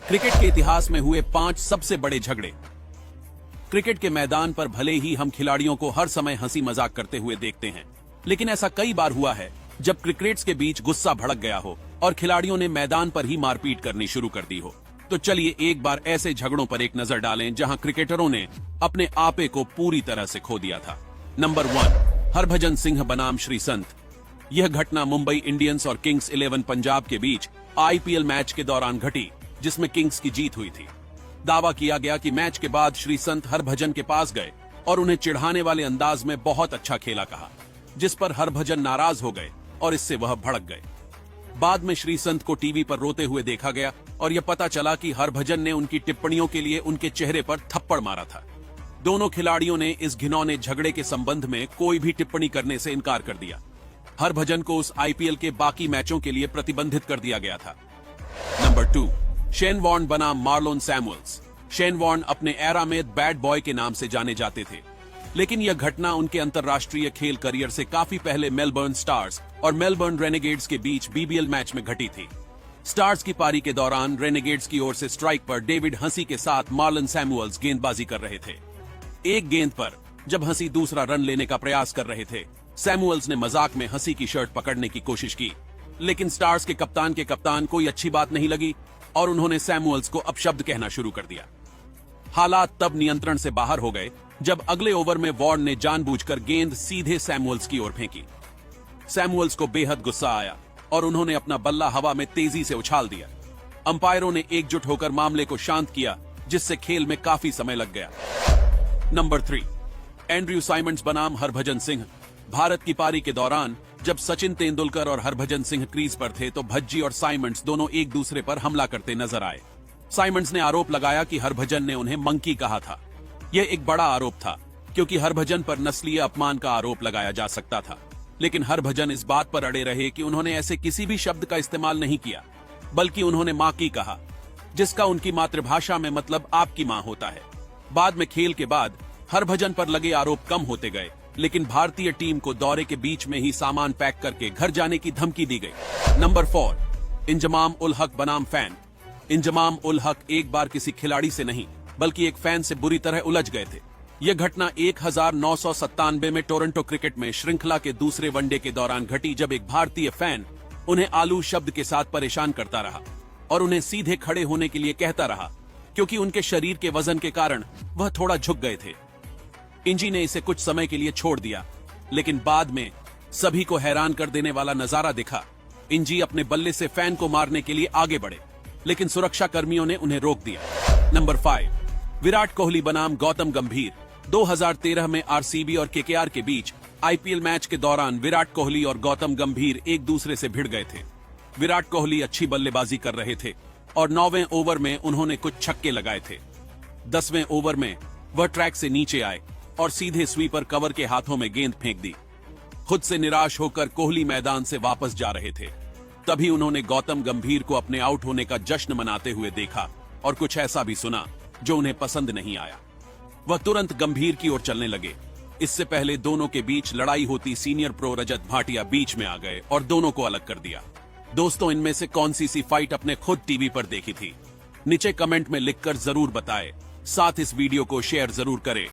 Cricket के इतिहास में हुए 5 सबसे बड़े झगड़े। क्रिकेट के मैदान पर भले ही हम खिलाड़ियों को हर समय हंसी मजाक करते हुए देखते हैं, लेकिन ऐसा कई बार हुआ है जब क्रिकेटर्स के बीच गुस्सा भड़क गया हो और खिलाड़ियों ने मैदान पर ही मारपीट करनी शुरू कर दी हो। तो चलिए एक बार ऐसे झगड़ों पर एक नजर डालें जहां क्रिकेटरों ने अपने आपे को पूरी तरह से खो दिया था। नंबर 1, हरभजन सिंह बनाम श्रीसंत। यह घटना मुंबई इंडियंस और किंग्स 11 पंजाब के बीच आईपीएल मैच के दौरान घटी, जिसमें किंग्स की जीत हुई थी। दावा किया गया कि मैच के बाद श्रीसंत हरभजन के पास गए और उन्हें चिढ़ाने वाले अंदाज में बहुत अच्छा खेला कहा, जिस पर हरभजन नाराज हो गए और इससे वह भड़क गए। बाद में श्रीसंत को टीवी पर रोते हुए देखा गया और यह पता चला कि हरभजन ने उनकी टिप्पणियों के लिए उनके चेहरे पर थप्पड़ मारा था। दोनों खिलाड़ियों ने इस घिनौने झगड़े के संबंध में कोई भी टिप्पणी करने से इनकार कर दिया। हरभजन को उस आईपीएल के बाकी मैचों के लिए प्रतिबंधित कर दिया गया था। नंबर 2, शेन वॉर्न बनाम मार्लोन सैमुअल्स। शेन वॉर्न अपने एरा में बैड बॉय के नाम से जाने जाते थे, लेकिन यह घटना उनके अंतर्राष्ट्रीय खेल करियर से काफी पहले मेलबर्न स्टार्स और मेलबर्न रेनेगेड्स के बीच बीबीएल मैच में घटी थी। स्टार्स की पारी के दौरान रेनेगेड्स की ओर से स्ट्राइक पर डेविड हंसी के साथ मार्लन सैमुअल्स गेंदबाजी कर रहे थे। एक गेंद पर जब हंसी दूसरा रन लेने का प्रयास कर रहे थे, सैमुअल्स ने मजाक में हंसी की शर्ट पकड़ने की कोशिश की, लेकिन स्टार्स के कप्तान कोई अच्छी बात नहीं लगी और उन्होंने सैमुअल्स को अपशब्द कहना शुरू कर दिया। हालात तब नियंत्रण से बाहर हो गए जब अगले ओवर में वॉर्न ने जानबूझकर गेंद सीधे सैमुअल्स की ओर फेंकी। सैमुअल्स को बेहद गुस्सा आया और उन्होंने अपना बल्ला हवा में तेजी से उछाल दिया। अंपायरों ने एकजुट होकर मामले को शांत किया, जिससे खेल में काफी समय लग गया। नंबर 3, एंड्रयू साइमंड्स बनाम हरभजन सिंह। भारत की पारी के दौरान जब सचिन तेंदुलकर और हरभजन सिंह क्रीज पर थे तो भज्जी और साइमंड्स दोनों एक दूसरे पर हमला करते नजर आए। साइमंड्स ने आरोप लगाया कि हरभजन ने उन्हें मंकी कहा था। यह एक बड़ा आरोप था, क्योंकि हरभजन पर नस्लीय अपमान का आरोप लगाया जा सकता था, लेकिन हरभजन इस बात पर अड़े रहे कि उन्होंने ऐसे किसी भी शब्द का इस्तेमाल नहीं किया, बल्कि उन्होंने मां की कहा, जिसका उनकी मातृभाषा में मतलब आपकी मां होता है। बाद में खेल के बाद हरभजन पर लगे आरोप कम होते गए, लेकिन भारतीय टीम को दौरे के बीच में ही सामान पैक करके घर जाने की धमकी दी गई। नंबर 4, इंजमाम उल हक बनाम फैन। इंजमाम उल हक एक बार किसी खिलाड़ी से नहीं, बल्कि एक फैन से बुरी तरह उलझ गए थे। यह घटना 1997 में टोरंटो क्रिकेट में श्रृंखला के दूसरे वनडे के दौरान घटी, जब एक भारतीय फैन उन्हें आलू शब्द के साथ परेशान करता रहा और उन्हें सीधे खड़े होने के लिए कहता रहा, क्योंकि उनके शरीर के वजन के कारण वह थोड़ा झुक गए थे। इंजी ने इसे कुछ समय के लिए छोड़ दिया, लेकिन बाद में सभी को हैरान कर देने वाला नजारा दिखा। इंजी अपने बल्ले से फैन को मारने के लिए आगे बढ़े, लेकिन सुरक्षा कर्मियों ने उन्हें रोक दिया। नंबर 5, विराट कोहली बनाम गौतम गंभीर। 2013 में आरसीबी और केकेआर के बीच आईपीएल मैच के दौरान विराट कोहली और गौतम गंभीर एक दूसरे से भिड़ गए थे। विराट कोहली अच्छी बल्लेबाजी कर रहे थे और 9वें ओवर में उन्होंने कुछ छक्के लगाए थे। 10वें ओवर में वह ट्रैक से नीचे आए और सीधे स्वीपर कवर के हाथों में गेंद फेंक दी। खुद से निराश होकर कोहली मैदान से वापस जा रहे थे, तभी उन्होंने गौतम गंभीर को अपने आउट होने का जश्न मनाते हुए देखा और कुछ ऐसा भी सुना जो उन्हें पसंद नहीं आया। वह तुरंत गंभीर की ओर चलने लगे। इससे पहले दोनों के बीच लड़ाई होती सीनियर प्रो रजत भाटिया बीच में आ गए और दोनों को अलग कर दिया। दोस्तों, इनमें से कौन सी फाइट अपने खुद टीवी पर देखी थी? नीचे कमेंट में लिखकर जरूर बताएं। साथ इस वीडियो को शेयर जरूर करें।